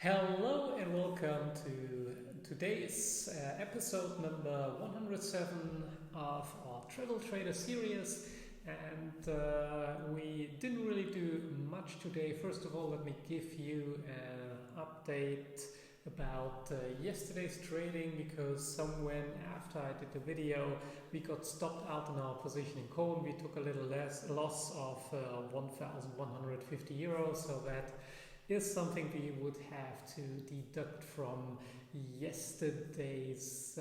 Hello and welcome to today's episode number 107 of our Travel Trader series. And we didn't really do much today. First of all, let me give you an update about yesterday's trading, because somewhere after I did the video we got stopped out in our position in Cone. We took a little loss of 1,150 euros, so that is something we would have to deduct from yesterday's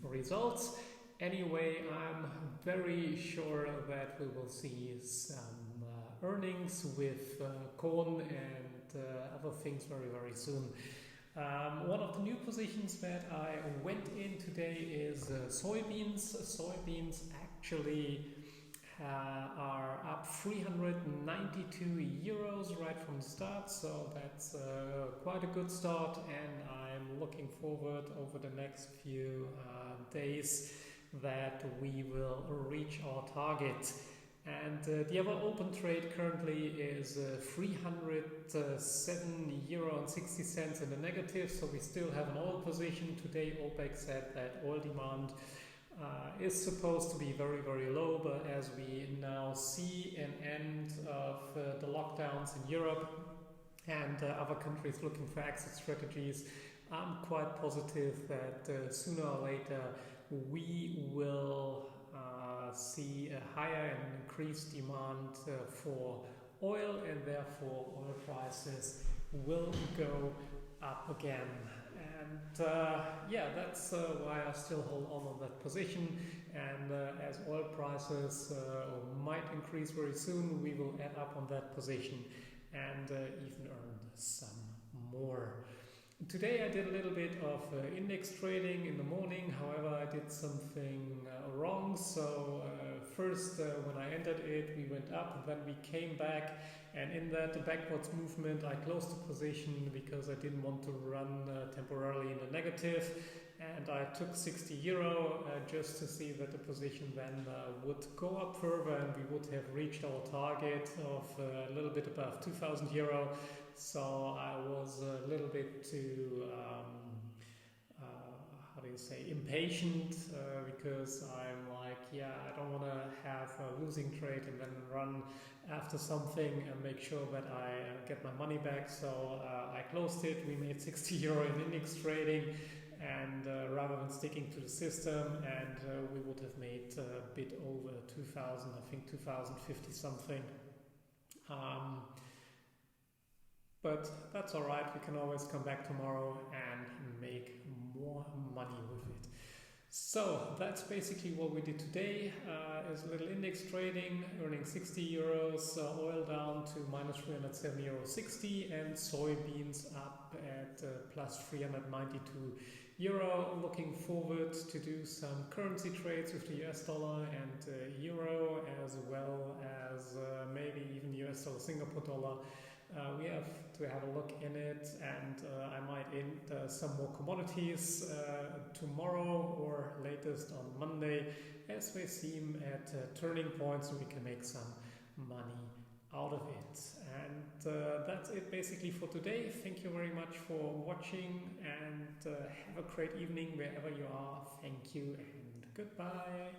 results. Anyway, I'm very sure that we will see some earnings with corn and other things very soon. One of the new positions that I went in today is soybeans. Soybeans actually are up 392 euros right from the start, so that's quite a good start, and I'm looking forward over the next few days that we will reach our target. And the other open trade currently is 307 euro and 60 cents in the negative, so we still have an oil position. Today OPEC said that oil demand is supposed to be very low, but as we now see an end of the lockdowns in Europe and other countries looking for exit strategies, I'm quite positive that sooner or later we will see a higher and increased demand for oil, and therefore oil prices will go up again. And that's why I still hold on that position. And as oil prices might increase very soon, we will add up on that position and even earn some more. Today I did a little bit of index trading in the morning. However, I did something wrong. So first when I entered it, we went up, and then we came back, and in that backwards movement I closed the position because I didn't want to run temporarily in the negative, and I took 60 euro just to see that the position then would go up further and we would have reached our target of a little bit above 2,000 euro. So I was a little bit too impatient, because I'm like, I don't want to have a losing trade and then run after something and make sure that I get my money back. So I closed it. We made 60 euro in index trading, and rather than sticking to the system, and we would have made a bit over 2,000, I think 2,050 something. But that's all right. We can always come back tomorrow and make more money with it. So that's basically what we did today. Is a little index trading, earning 60 euros, oil down to minus 307 euro 60, and soybeans up at plus 392 euro. Looking forward to do some currency trades with the US dollar and euro, as well as maybe even US dollar, Singapore dollar. We have to have a look in it, and I might enter some more commodities tomorrow or latest on Monday, as they seem at turning points, so we can make some money out of it. And that's it basically for today. Thank you very much for watching, and have a great evening wherever you are. Thank you and goodbye.